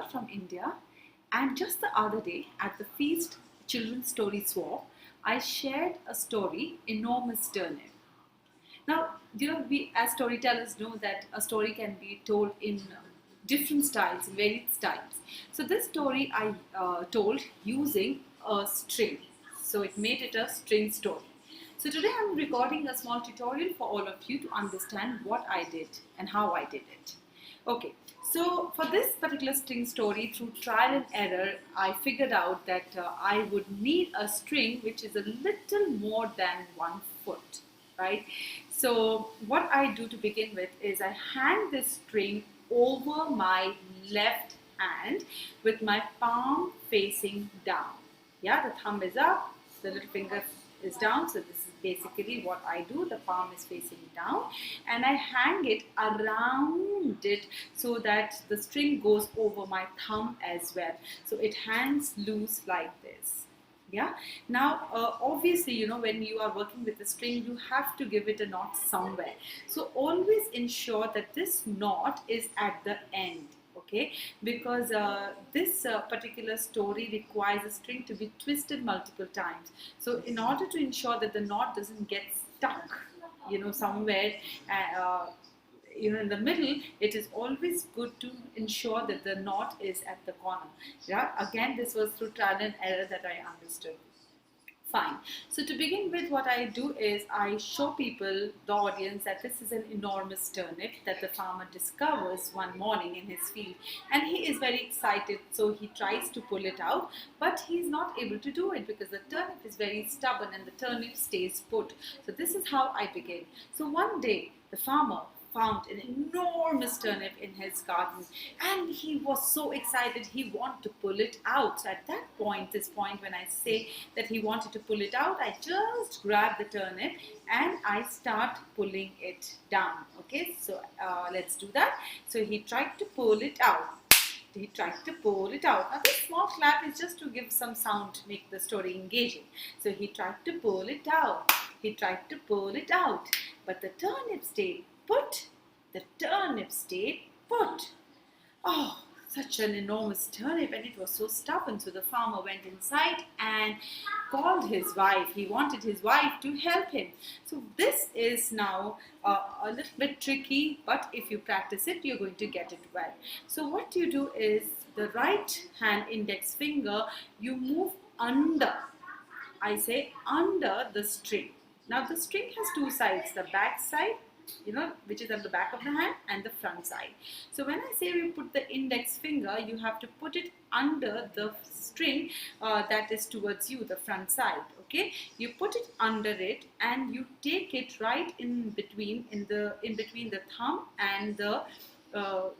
from India, and just the other day at the Feast Children's Story Swap, I shared a story, Enormous Turnip. Now, we as storytellers know that a story can be told in different styles, varied styles. So this story I told using a string. So it made it a string story. So today I'm recording a small tutorial for all of you to understand what I did and how I did it. Okay, so for this particular string story, through trial and error, I figured out that I would need a string which is a little more than 1 foot, right? So what I do to begin with is I hang this string over my left hand with my palm facing down. Yeah, the thumb is up, the little finger is down, so this is basically what I do. The palm is facing down and I hang it around it so that the string goes over my thumb as well, so it hangs loose like this. Yeah, now obviously when you are working with the string, you have to give it a knot somewhere, so always ensure that this knot is at the end. Okay, because this particular story requires a string to be twisted multiple times. So in order to ensure that the knot doesn't get stuck, somewhere, in the middle, it is always good to ensure that the knot is at the corner. Yeah, again, this was through trial and error that I understood. Fine. So to begin with, what I do is I show people, the audience, that this is an enormous turnip that the farmer discovers one morning in his field, and he is very excited, so he tries to pull it out, but he is not able to do it because the turnip is very stubborn and the turnip stays put. So this is how I begin. So one day the farmer found an enormous turnip in his garden and he was so excited he wanted to pull it out. So at that point, when I say that he wanted to pull it out, I just grab the turnip and I start pulling it down. Okay, so let's do that. So he tried to pull it out. He tried to pull it out. Now this small clap is just to give some sound to make the story engaging. So he tried to pull it out. He tried to pull it out. But the turnip stayed put. The turnip stayed put. Oh, such an enormous turnip, and it was so stubborn. So the farmer went inside and called his wife. He wanted his wife to help him. So this is now a little bit tricky, but if you practice it, you're going to get it well. So what you do is the right hand index finger, you move under, I say under the string. Now the string has two sides, the back side, which is at the back of the hand, and the front side. So when I say we put the index finger, you have to put it under the string that is towards you, the front side. Okay, you put it under it and you take it right in between the thumb and the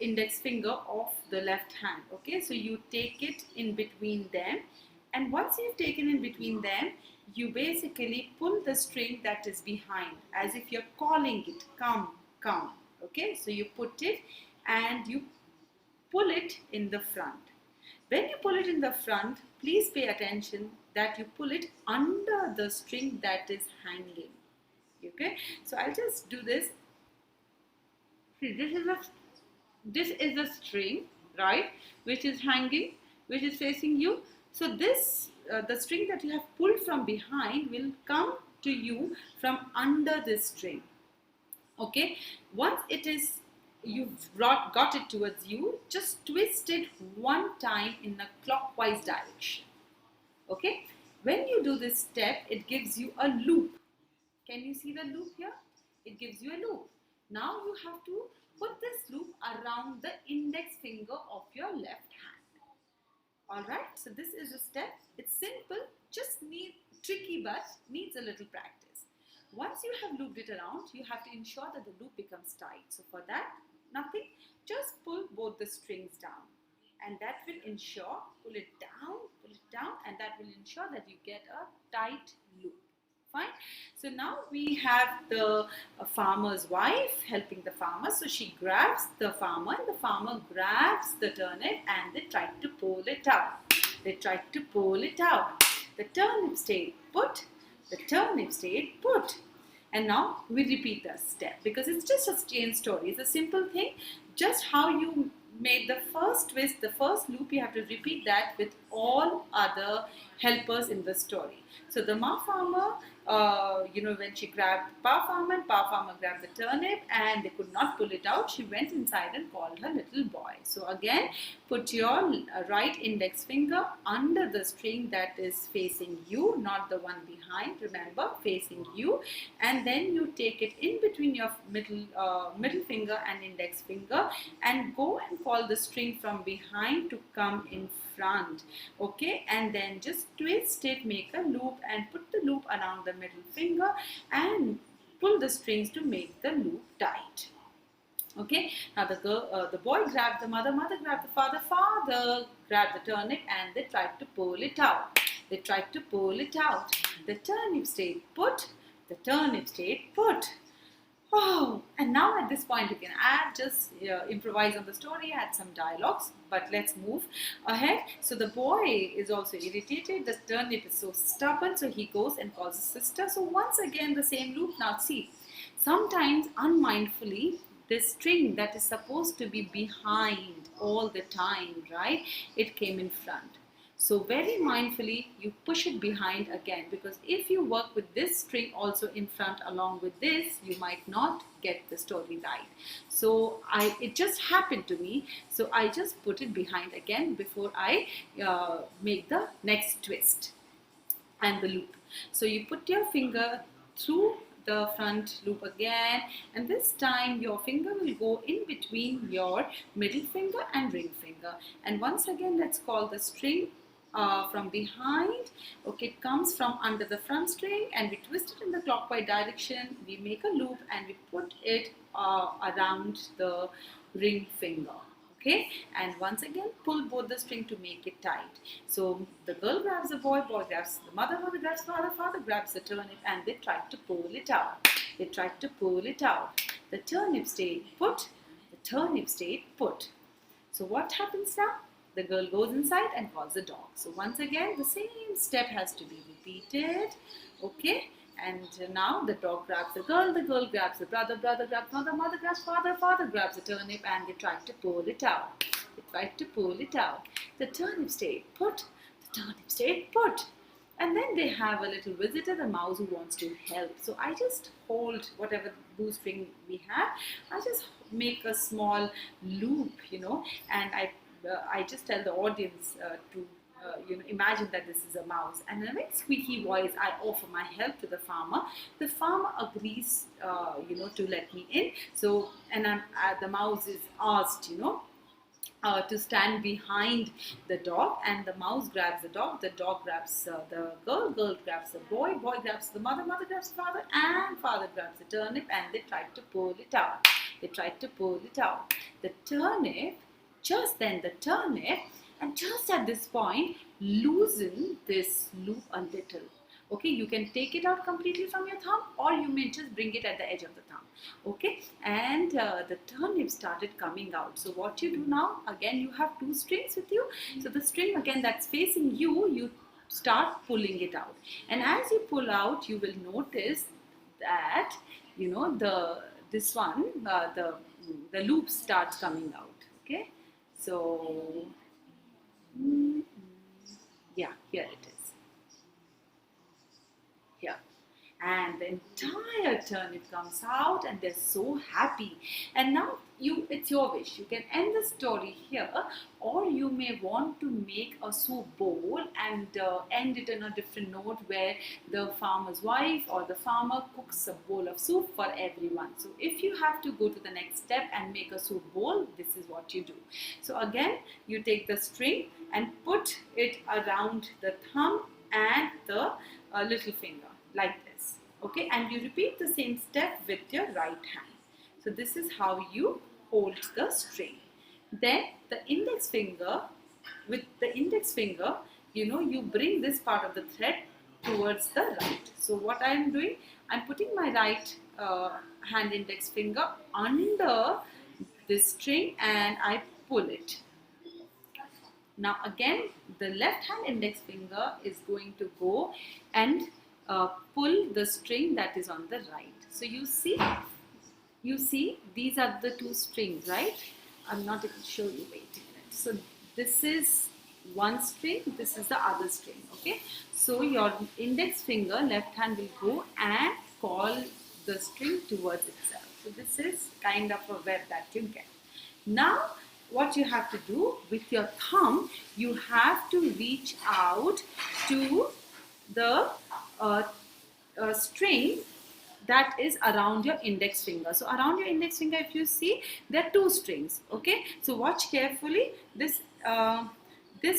index finger of the left hand. Okay, so you take it in between them, and once you've taken in between them, you basically pull the string that is behind as if you're calling it, come, come. Okay, so you put it and you pull it in the front. When you pull it in the front, please pay attention that you pull it under the string that is hanging. Okay, so I'll just do this. See, this is a string, right, which is hanging, which is facing you. So this the string that you have pulled from behind will come to you from under this string. Okay, once you've got it towards you, just twist it one time in a clockwise direction. Okay, when you do this step, it gives you a loop. Can you see the loop here? It gives you a loop. Now you have to put this loop around the index finger of your left hand. Alright, so this is a step. It's simple, just tricky, but needs a little practice. Once you have looped it around, you have to ensure that the loop becomes tight. So for that, nothing, just pull both the strings down. And that will ensure, pull it down, and that will ensure that you get a tight loop. Fine. So now we have the farmer's wife helping the farmer. So she grabs the farmer and the farmer grabs the turnip and they try to pull it out. They tried to pull it out. The turnip stayed put. The turnip stayed put. And now we repeat that step because it's just a chain story. It's a simple thing. Just how you made the first twist, the first loop, you have to repeat that with all other helpers in the story. So the Ma farmer, when she grabbed Pa farmer, and Pa farmer grabbed the turnip and they could not pull it out, she went inside and called her little boy. So again, put your right index finger under the string that is facing you, not the one behind, remember, facing you, and then you take it in between your middle finger and index finger and go and call the string from behind to come in front, okay, and then just twist it, make a loop and put the loop around the middle finger and pull the strings to make the loop tight. Okay, now the boy grabbed the mother, mother grabbed the father, father grabbed the turnip and they tried to pull it out. They tried to pull it out. The turnip stayed put, the turnip stayed put. Oh, and now at this point you can add, just improvise on the story, add some dialogues, but let's move ahead. So the boy is also irritated, the turnip is so stubborn, so he goes and calls his sister. So once again the same loop. Now see, sometimes unmindfully, this string that is supposed to be behind all the time, right, it came in front. So very mindfully you push it behind again, because if you work with this string also in front along with this, you might not get the story right. So it just happened to me, so I just put it behind again before I make the next twist and the loop. So you put your finger through the front loop again, and this time your finger will go in between your middle finger and ring finger, and once again let's call the string from behind. Okay, it comes from under the front string and we twist it in the clockwise direction, we make a loop and we put it around the ring finger. Okay, and once again pull both the string to make it tight. So the girl grabs the boy, boy grabs the mother, mother grabs father, father grabs the turnip, and they tried to pull it out. They tried to pull it out. The turnip stayed put, the turnip stayed put. So what happens now? The girl goes inside and calls the dog. So once again the same step has to be repeated. Okay, and now the dog grabs the girl grabs the brother, brother grabs mother, mother grabs father, father grabs the turnip, and they tried to pull it out. They tried to pull it out. The turnip stayed put, the turnip stayed put. And then they have a little visitor, the mouse, who wants to help. So I just hold whatever blue string we have, I just make a small loop, and I just tell the audience to imagine that this is a mouse, and in a very squeaky voice I offer my help to the farmer. The farmer agrees to let me in. So, and the mouse is asked to stand behind the dog, and the mouse grabs the dog grabs the girl grabs the boy grabs the mother, mother grabs the father, and father grabs the turnip, and they tried to pull it out. They tried to pull it out. The turnip, just then the turnip, and just at this point loosen this loop a little. Okay, you can take it out completely from your thumb, or you may just bring it at the edge of the thumb. Okay, and the turnip started coming out. So what you do now, again you have two strings with you. So the string again that's facing you, you start pulling it out, and as you pull out you will notice that the loop starts coming out. Okay, so yeah, here it is. Here, and the entire turnip comes out and they're so happy. And now it's your wish, you can end the story here, or you may want to make a soup bowl and end it on a different note, where the farmer's wife or the farmer cooks a bowl of soup for everyone. So if you have to go to the next step and make a soup bowl, this is what you do. So again, you take the string and put it around the thumb and the little finger like this. Okay, and you repeat the same step with your right hand. So this is how you hold the string. Then the index finger, with the index finger, you bring this part of the thread towards the right. So what I am doing, I'm putting my right hand index finger under this string and I pull it. Now again, the left hand index finger is going to go and pull the string that is on the right. So you see these are the two strings, right? I'm not able to show you. Wait a minute. So this is one string, this is the other string. Okay, so your index finger, left hand, will go and call the string towards itself. So this is kind of a web that you get. Now what you have to do with your thumb, you have to reach out to the uh, string that is around your index finger. So around your index finger, if you see, there are two strings. Okay, so watch carefully. This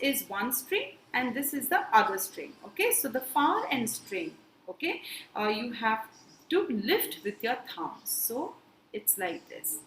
is one string and this is the other string. Okay, so the far end string, okay, you have to lift with your thumb. So it's like this.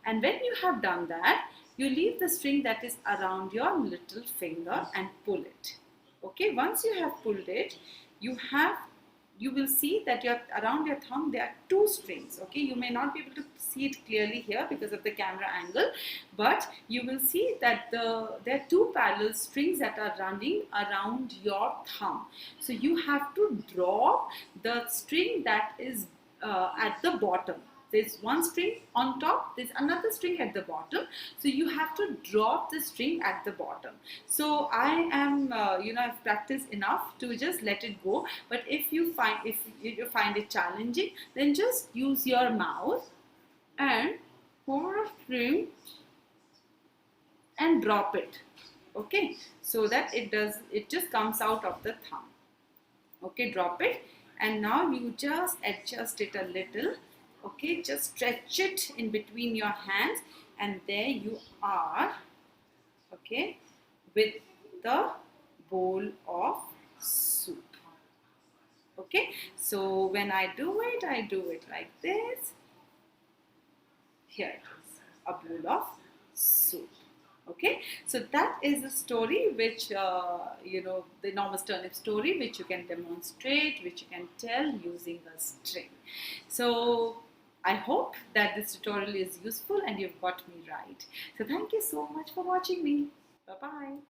And when you have done that, you leave the string that is around your little finger and pull it. Okay, once you have pulled it, you will see that around your thumb there are two strings. Okay, you may not be able to see it clearly here because of the camera angle, but you will see that there are two parallel strings that are running around your thumb. So you have to draw the string that is at the bottom. There's one string on top, there's another string at the bottom, so you have to drop the string at the bottom. So I am I've practiced enough to just let it go, but if you find it challenging, then just use your mouse and hold a string and drop it. Okay, so that it just comes out of the thumb. Okay, drop it, and now you just adjust it a little. Okay, just stretch it in between your hands, and there you are. Okay, with the bowl of soup. Okay, so when I do it like this. Here it is, a bowl of soup. Okay, so that is a story which the enormous turnip story, which you can demonstrate, which you can tell using a string. So I hope that this tutorial is useful and you've got me right. So thank you so much for watching me. Bye bye.